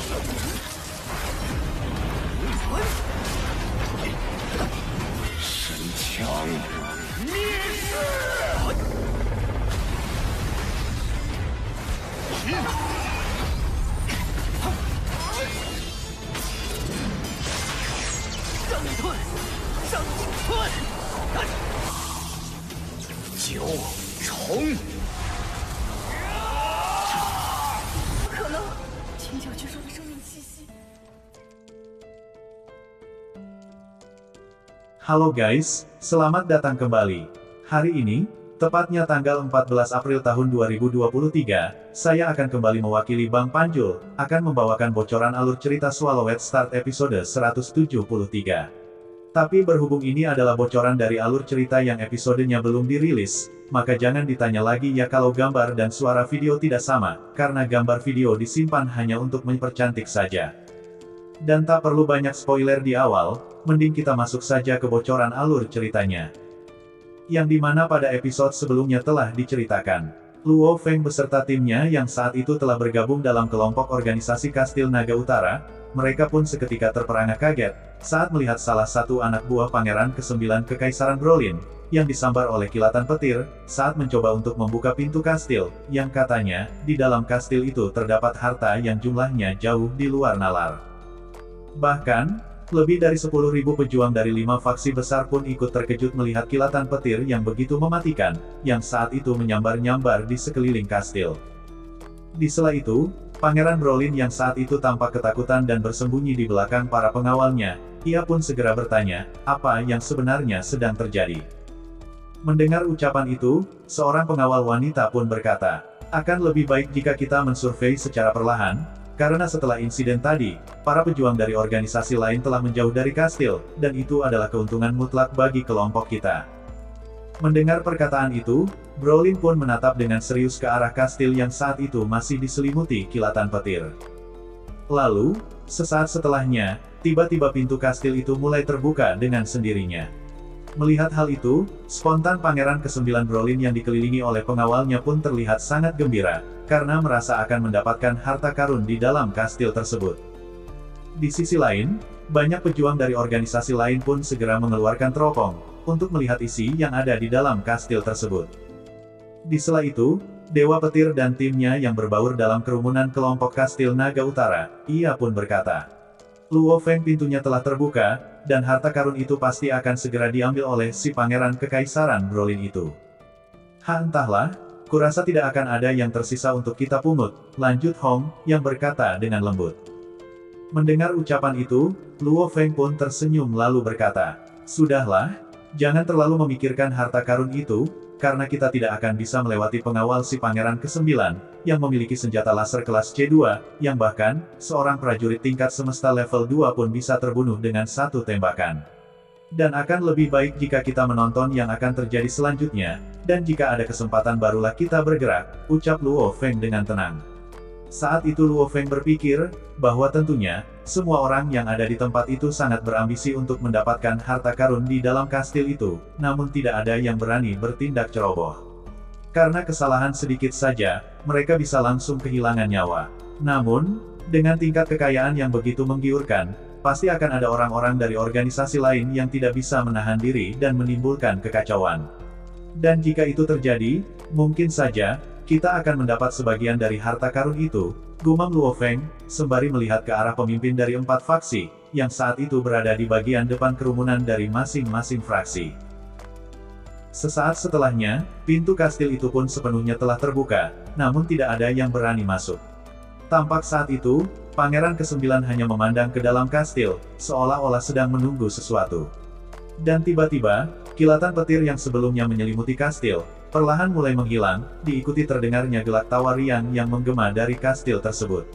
神枪灭世！上一寸，上一寸，九重。不可能！听九巨兽的生命气息。Halo guys, selamat datang kembali. Hari ini, tepatnya tanggal 14 April tahun 2023, saya akan kembali mewakili Bang Panjul, akan membawakan bocoran alur cerita Swallowed Start episode 173. Tapi berhubung ini adalah bocoran dari alur cerita yang episodenya belum dirilis, maka jangan ditanya lagi ya kalau gambar dan suara video tidak sama, karena gambar video disimpan hanya untuk mempercantik saja. Dan tak perlu banyak spoiler di awal, mending kita masuk saja ke bocoran alur ceritanya. Yang dimana pada episode sebelumnya telah diceritakan, Luo Feng beserta timnya yang saat itu telah bergabung dalam kelompok organisasi Kastil Naga Utara, mereka pun seketika terperangah kaget, saat melihat salah satu anak buah Pangeran ke-9 Kekaisaran Brolin, yang disambar oleh kilatan petir, saat mencoba untuk membuka pintu kastil, yang katanya, di dalam kastil itu terdapat harta yang jumlahnya jauh di luar nalar. Bahkan, lebih dari 10.000 pejuang dari 5 faksi besar pun ikut terkejut melihat kilatan petir yang begitu mematikan, yang saat itu menyambar-nyambar di sekeliling kastil. Di sela itu, Pangeran Brolin yang saat itu tampak ketakutan dan bersembunyi di belakang para pengawalnya, ia pun segera bertanya, apa yang sebenarnya sedang terjadi. Mendengar ucapan itu, seorang pengawal wanita pun berkata, akan lebih baik jika kita mensurvei secara perlahan, karena setelah insiden tadi, para pejuang dari organisasi lain telah menjauh dari kastil, dan itu adalah keuntungan mutlak bagi kelompok kita. Mendengar perkataan itu, Brolin pun menatap dengan serius ke arah kastil yang saat itu masih diselimuti kilatan petir. Lalu, sesaat setelahnya, tiba-tiba pintu kastil itu mulai terbuka dengan sendirinya. Melihat hal itu, spontan Pangeran ke-9 Brolin yang dikelilingi oleh pengawalnya pun terlihat sangat gembira, karena merasa akan mendapatkan harta karun di dalam kastil tersebut. Di sisi lain, banyak pejuang dari organisasi lain pun segera mengeluarkan teropong, untuk melihat isi yang ada di dalam kastil tersebut. Di sela itu, Dewa Petir dan timnya yang berbaur dalam kerumunan kelompok Kastil Naga Utara, ia pun berkata, Luo Feng pintunya telah terbuka, dan harta karun itu pasti akan segera diambil oleh si Pangeran Kekaisaran Brolin itu. Entahlah, kurasa tidak akan ada yang tersisa untuk kita pungut, lanjut Hong, yang berkata dengan lembut. Mendengar ucapan itu, Luo Feng pun tersenyum lalu berkata, sudahlah, jangan terlalu memikirkan harta karun itu, karena kita tidak akan bisa melewati pengawal si Pangeran ke-9, yang memiliki senjata laser kelas C2, yang bahkan, seorang prajurit tingkat semesta level 2 pun bisa terbunuh dengan satu tembakan. Dan akan lebih baik jika kita menonton yang akan terjadi selanjutnya, dan jika ada kesempatan barulah kita bergerak, ucap Luo Feng dengan tenang. Saat itu Luo Feng berpikir, bahwa tentunya, semua orang yang ada di tempat itu sangat berambisi untuk mendapatkan harta karun di dalam kastil itu, namun tidak ada yang berani bertindak ceroboh. Karena kesalahan sedikit saja, mereka bisa langsung kehilangan nyawa. Namun, dengan tingkat kekayaan yang begitu menggiurkan, pasti akan ada orang-orang dari organisasi lain yang tidak bisa menahan diri dan menimbulkan kekacauan. Dan jika itu terjadi, mungkin saja, kita akan mendapat sebagian dari harta karun itu, gumam Luo Feng, sembari melihat ke arah pemimpin dari 4 faksi, yang saat itu berada di bagian depan kerumunan dari masing-masing fraksi. Sesaat setelahnya, pintu kastil itu pun sepenuhnya telah terbuka, namun tidak ada yang berani masuk. Tampak saat itu, Pangeran ke-9 hanya memandang ke dalam kastil, seolah-olah sedang menunggu sesuatu. Dan tiba-tiba, kilatan petir yang sebelumnya menyelimuti kastil, perlahan mulai menghilang, diikuti terdengarnya gelak tawa riang yang menggema dari kastil tersebut.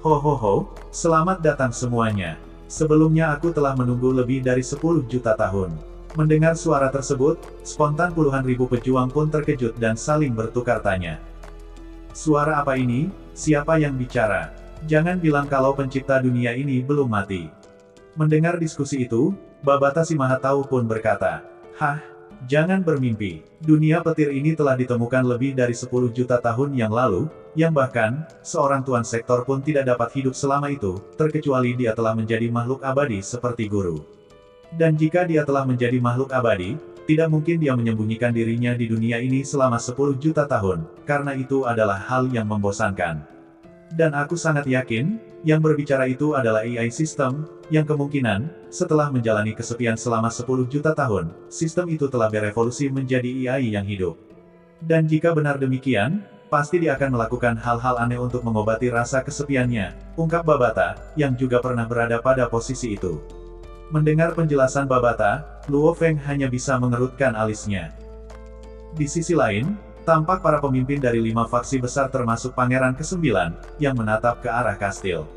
Ho ho ho, selamat datang semuanya. Sebelumnya aku telah menunggu lebih dari 10 juta tahun. Mendengar suara tersebut, spontan puluhan ribu pejuang pun terkejut dan saling bertukar tanya. Suara apa ini? Siapa yang bicara? Jangan bilang kalau pencipta dunia ini belum mati. Mendengar diskusi itu, Babata si Mahatau pun berkata, hah, Jangan bermimpi. Dunia petir ini telah ditemukan lebih dari 10 juta tahun yang lalu, yang bahkan, seorang tuan sektor pun tidak dapat hidup selama itu, terkecuali dia telah menjadi makhluk abadi seperti guru. Dan jika dia telah menjadi makhluk abadi, tidak mungkin dia menyembunyikan dirinya di dunia ini selama 10 juta tahun, karena itu adalah hal yang membosankan. Dan aku sangat yakin, yang berbicara itu adalah AI sistem, yang kemungkinan, setelah menjalani kesepian selama 10 juta tahun, sistem itu telah berevolusi menjadi AI yang hidup. Dan jika benar demikian, pasti dia akan melakukan hal-hal aneh untuk mengobati rasa kesepiannya, ungkap Babata, yang juga pernah berada pada posisi itu. Mendengar penjelasan Babata, Luo Feng hanya bisa mengerutkan alisnya. Di sisi lain, tampak para pemimpin dari 5 faksi besar termasuk Pangeran ke-9, yang menatap ke arah kastil.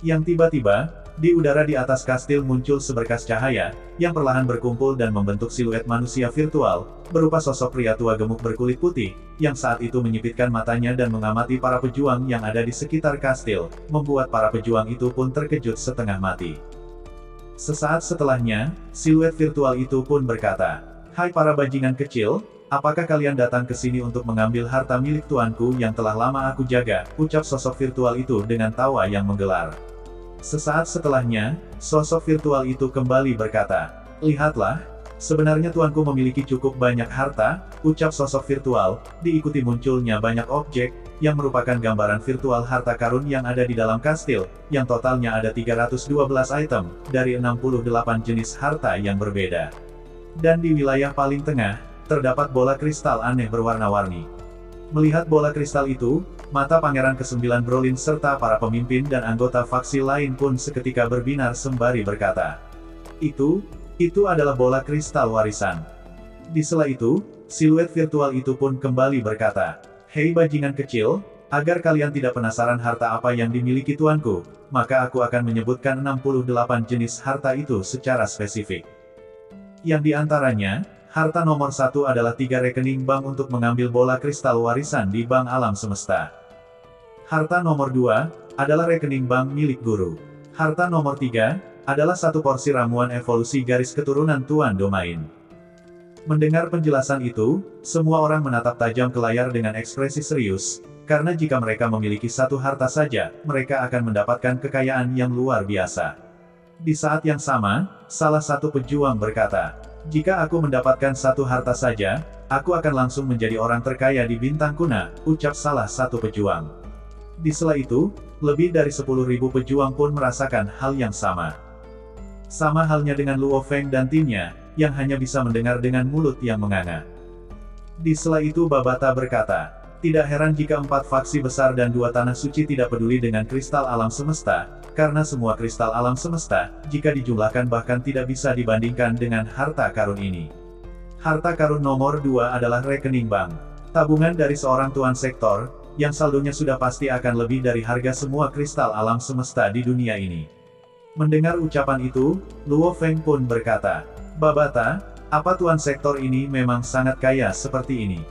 Yang tiba-tiba, di udara di atas kastil muncul seberkas cahaya, yang perlahan berkumpul dan membentuk siluet manusia virtual, berupa sosok pria tua gemuk berkulit putih, yang saat itu menyipitkan matanya dan mengamati para pejuang yang ada di sekitar kastil, membuat para pejuang itu pun terkejut setengah mati. Sesaat setelahnya, siluet virtual itu pun berkata, "Hai para bajingan kecil, apakah kalian datang ke sini untuk mengambil harta milik tuanku yang telah lama aku jaga?" ucap sosok virtual itu dengan tawa yang menggelar. Sesaat setelahnya, sosok virtual itu kembali berkata, "Lihatlah, sebenarnya tuanku memiliki cukup banyak harta," ucap sosok virtual, diikuti munculnya banyak objek, yang merupakan gambaran virtual harta karun yang ada di dalam kastil, yang totalnya ada 312 item, dari 68 jenis harta yang berbeda. Dan di wilayah paling tengah, terdapat bola kristal aneh berwarna-warni. Melihat bola kristal itu, mata Pangeran ke-9 Brolin serta para pemimpin dan anggota faksi lain pun seketika berbinar sembari berkata, Itu adalah bola kristal warisan." Di sela itu, siluet virtual itu pun kembali berkata, "Hei bajingan kecil, agar kalian tidak penasaran harta apa yang dimiliki tuanku, maka aku akan menyebutkan 68 jenis harta itu secara spesifik. Yang diantaranya, harta nomor 1 adalah 3 rekening bank untuk mengambil bola kristal warisan di bank alam semesta. Harta nomor 2, adalah rekening bank milik guru. Harta nomor 3, adalah 1 porsi ramuan evolusi garis keturunan Tuan Domain." Mendengar penjelasan itu, semua orang menatap tajam ke layar dengan ekspresi serius, karena jika mereka memiliki 1 harta saja, mereka akan mendapatkan kekayaan yang luar biasa. Di saat yang sama, salah satu pejuang berkata, "Jika aku mendapatkan 1 harta saja, aku akan langsung menjadi orang terkaya di Bintang Kuna," ucap salah satu pejuang. Di sela itu, lebih dari 10.000 pejuang pun merasakan hal yang sama. Sama halnya dengan Luo Feng dan timnya, yang hanya bisa mendengar dengan mulut yang menganga. Di sela itu Babata berkata, "Tidak heran jika 4 faksi besar dan 2 tanah suci tidak peduli dengan kristal alam semesta, karena semua kristal alam semesta, jika dijumlahkan bahkan tidak bisa dibandingkan dengan harta karun ini." Harta karun nomor 2 adalah rekening bank. Tabungan dari seorang tuan sektor, yang saldonya sudah pasti akan lebih dari harga semua kristal alam semesta di dunia ini. Mendengar ucapan itu, Luo Feng pun berkata, "Babata, apa tuan sektor ini memang sangat kaya seperti ini?"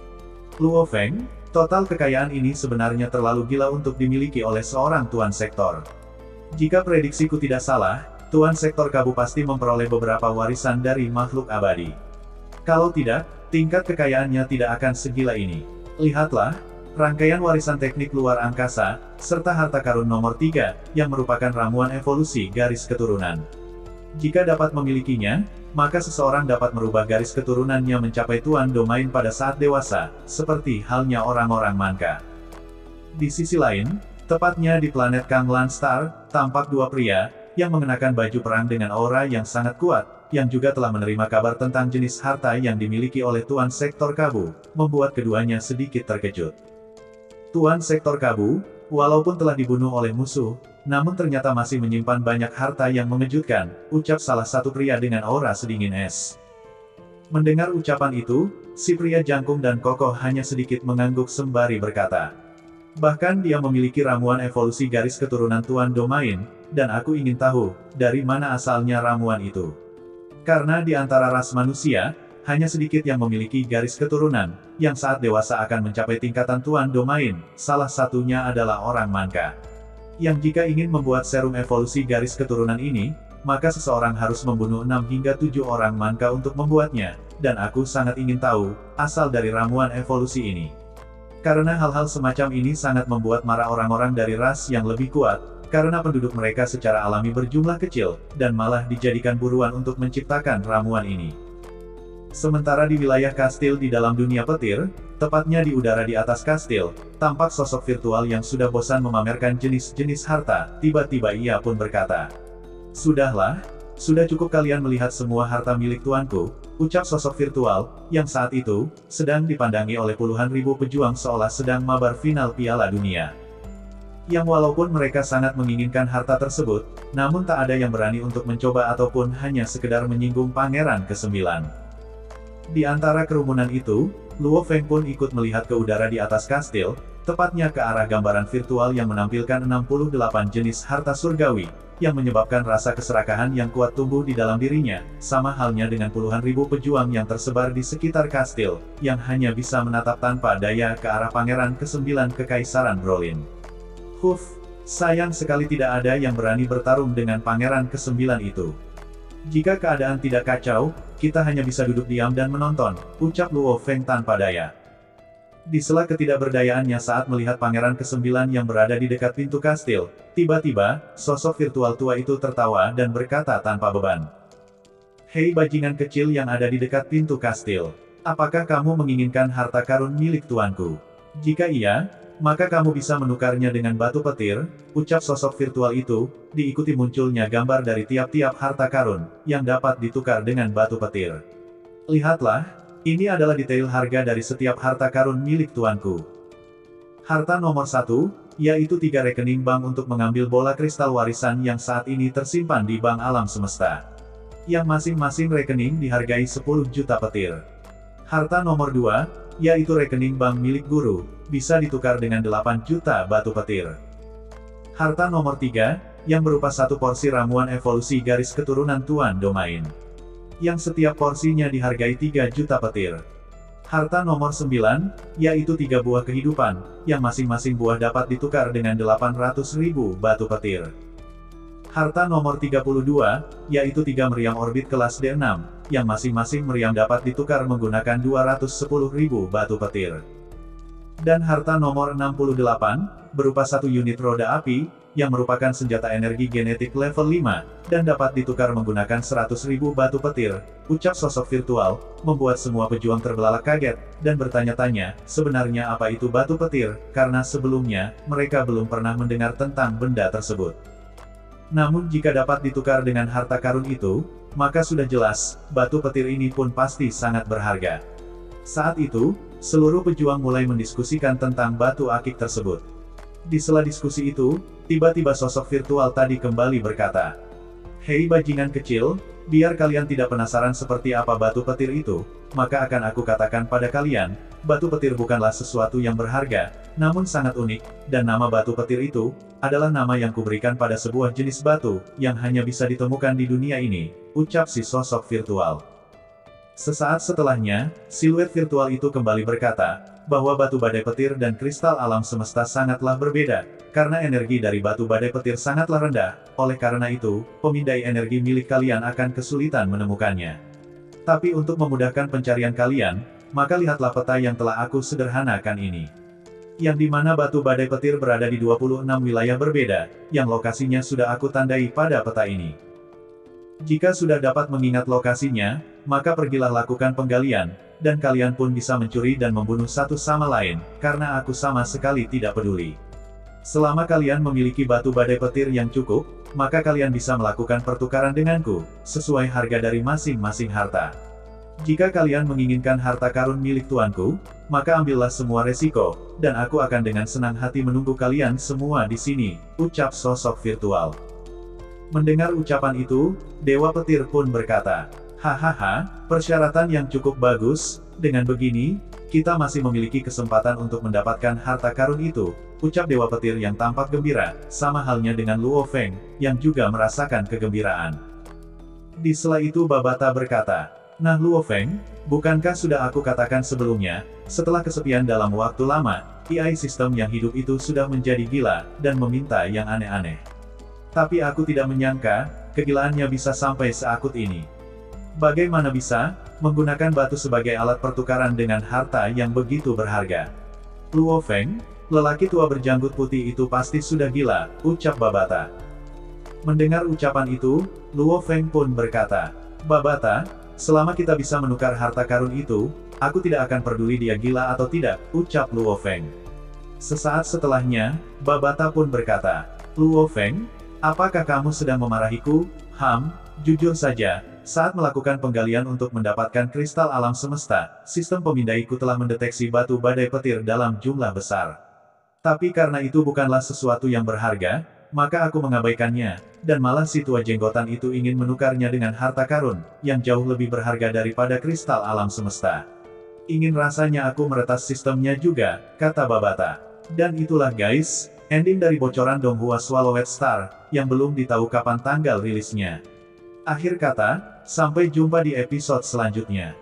"Luo Feng, total kekayaan ini sebenarnya terlalu gila untuk dimiliki oleh seorang tuan sektor. Jika prediksiku tidak salah, tuan sektor Kabu pasti memperoleh beberapa warisan dari makhluk abadi. Kalau tidak, tingkat kekayaannya tidak akan segila ini. Lihatlah, rangkaian warisan teknik luar angkasa, serta harta karun nomor 3, yang merupakan ramuan evolusi garis keturunan. Jika dapat memilikinya, maka seseorang dapat merubah garis keturunannya mencapai Tuan Domain pada saat dewasa, seperti halnya orang-orang Manka." Di sisi lain, tepatnya di planet Kanglan Star, tampak 2 pria, yang mengenakan baju perang dengan aura yang sangat kuat, yang juga telah menerima kabar tentang jenis harta yang dimiliki oleh Tuan Sektor Kabu, membuat keduanya sedikit terkejut. Tuan Sektor Kabu, walaupun telah dibunuh oleh musuh, namun ternyata masih menyimpan banyak harta yang mengejutkan, ucap salah satu pria dengan aura sedingin es. Mendengar ucapan itu, si pria jangkung dan kokoh hanya sedikit mengangguk sembari berkata, "Bahkan dia memiliki ramuan evolusi garis keturunan Tuan Domain, dan aku ingin tahu, dari mana asalnya ramuan itu. Karena di antara ras manusia, hanya sedikit yang memiliki garis keturunan, yang saat dewasa akan mencapai tingkatan Tuan Domain, salah satunya adalah orang Manka. Yang jika ingin membuat serum evolusi garis keturunan ini, maka seseorang harus membunuh 6 hingga 7 orang manka untuk membuatnya, dan aku sangat ingin tahu, asal dari ramuan evolusi ini. Karena hal-hal semacam ini sangat membuat marah orang-orang dari ras yang lebih kuat, karena penduduk mereka secara alami berjumlah kecil, dan malah dijadikan buruan untuk menciptakan ramuan ini. Sementara di wilayah kastil di dalam dunia petir, tepatnya di udara di atas kastil, tampak sosok virtual yang sudah bosan memamerkan jenis-jenis harta, tiba-tiba ia pun berkata, "Sudahlah, sudah cukup kalian melihat semua harta milik tuanku," ucap sosok virtual, yang saat itu, sedang dipandangi oleh puluhan ribu pejuang seolah sedang mabar final Piala Dunia. Yang walaupun mereka sangat menginginkan harta tersebut, namun tak ada yang berani untuk mencoba ataupun hanya sekedar menyinggung Pangeran ke-9. Di antara kerumunan itu, Luo Feng pun ikut melihat ke udara di atas kastil, tepatnya ke arah gambaran virtual yang menampilkan 68 jenis harta surgawi, yang menyebabkan rasa keserakahan yang kuat tumbuh di dalam dirinya, sama halnya dengan puluhan ribu pejuang yang tersebar di sekitar kastil, yang hanya bisa menatap tanpa daya ke arah Pangeran ke-9 Kekaisaran Brolin. Sayang sekali tidak ada yang berani bertarung dengan Pangeran ke-9 itu. Jika keadaan tidak kacau, kita hanya bisa duduk diam dan menonton, ucap Luo Feng tanpa daya. Di sela ketidakberdayaannya saat melihat Pangeran ke-9 yang berada di dekat pintu kastil, tiba-tiba, sosok virtual tua itu tertawa dan berkata tanpa beban. "Hei bajingan kecil yang ada di dekat pintu kastil, apakah kamu menginginkan harta karun milik tuanku? Jika iya, maka kamu bisa menukarnya dengan batu petir," ucap sosok virtual itu, diikuti munculnya gambar dari tiap-tiap harta karun, yang dapat ditukar dengan batu petir. "Lihatlah, ini adalah detail harga dari setiap harta karun milik tuanku. Harta nomor 1, yaitu 3 rekening bank untuk mengambil bola kristal warisan yang saat ini tersimpan di Bank Alam Semesta. Yang masing-masing rekening dihargai 10 juta petir. Harta nomor 2, yaitu rekening bank milik guru, bisa ditukar dengan 8 juta batu petir. Harta nomor 3, yang berupa 1 porsi ramuan evolusi garis keturunan Tuan Domain, yang setiap porsinya dihargai 3 juta petir. Harta nomor 9, yaitu 3 buah kehidupan, yang masing-masing buah dapat ditukar dengan 800.000 batu petir. Harta nomor 32, yaitu 3 meriam orbit kelas D6, yang masing-masing meriam dapat ditukar menggunakan 210.000 batu petir. Dan harta nomor 68, berupa 1 unit roda api, yang merupakan senjata energi genetik level 5, dan dapat ditukar menggunakan 100.000 batu petir, ucap sosok virtual, membuat semua pejuang terbelalak kaget, dan bertanya-tanya, sebenarnya apa itu batu petir, karena sebelumnya, mereka belum pernah mendengar tentang benda tersebut. Namun jika dapat ditukar dengan harta karun itu, maka sudah jelas, batu petir ini pun pasti sangat berharga. Saat itu, seluruh pejuang mulai mendiskusikan tentang batu akik tersebut. Di sela diskusi itu, tiba-tiba sosok virtual tadi kembali berkata, "Hei bajingan kecil, biar kalian tidak penasaran seperti apa batu petir itu, maka akan aku katakan pada kalian, batu petir bukanlah sesuatu yang berharga, namun sangat unik, dan nama batu petir itu, adalah nama yang kuberikan pada sebuah jenis batu, yang hanya bisa ditemukan di dunia ini," ucap si sosok virtual. Sesaat setelahnya, siluet virtual itu kembali berkata, bahwa batu badai petir dan kristal alam semesta sangatlah berbeda, karena energi dari batu badai petir sangatlah rendah, oleh karena itu, pemindai energi milik kalian akan kesulitan menemukannya. Tapi untuk memudahkan pencarian kalian, maka lihatlah peta yang telah aku sederhanakan ini. Yang dimana batu badai petir berada di 26 wilayah berbeda, yang lokasinya sudah aku tandai pada peta ini. Jika sudah dapat mengingat lokasinya, maka pergilah lakukan penggalian, dan kalian pun bisa mencuri dan membunuh satu sama lain, karena aku sama sekali tidak peduli. Selama kalian memiliki batu badai petir yang cukup, maka kalian bisa melakukan pertukaran denganku, sesuai harga dari masing-masing harta. Jika kalian menginginkan harta karun milik tuanku, maka ambillah semua resiko, dan aku akan dengan senang hati menunggu kalian semua di sini, ucap sosok virtual. Mendengar ucapan itu, Dewa Petir pun berkata, "Hahaha, persyaratan yang cukup bagus, dengan begini, kita masih memiliki kesempatan untuk mendapatkan harta karun itu," ucap Dewa Petir yang tampak gembira, sama halnya dengan Luo Feng, yang juga merasakan kegembiraan. Di sela itu Babata berkata, "Nah Luo Feng, bukankah sudah aku katakan sebelumnya, setelah kesepian dalam waktu lama, AI sistem yang hidup itu sudah menjadi gila, dan meminta yang aneh-aneh. Tapi aku tidak menyangka, kegilaannya bisa sampai seakut ini. Bagaimana bisa menggunakan batu sebagai alat pertukaran dengan harta yang begitu berharga? Luo Feng, lelaki tua berjanggut putih itu pasti sudah gila, ucap Babata. Mendengar ucapan itu, Luo Feng pun berkata, Babata, selama kita bisa menukar harta karun itu, aku tidak akan peduli dia gila atau tidak, ucap Luo Feng. Sesaat setelahnya, Babata pun berkata, Luo Feng, apakah kamu sedang memarahiku? Jujur saja, saat melakukan penggalian untuk mendapatkan kristal alam semesta, sistem pemindaiku telah mendeteksi batu badai petir dalam jumlah besar. Tapi karena itu bukanlah sesuatu yang berharga, maka aku mengabaikannya, dan malah si tua jenggotan itu ingin menukarnya dengan harta karun, yang jauh lebih berharga daripada kristal alam semesta. Ingin rasanya aku meretas sistemnya juga, kata Babata. Dan itulah guys, ending dari bocoran Donghua Swallowed Star, yang belum ditahu kapan tanggal rilisnya. Akhir kata, sampai jumpa di episode selanjutnya.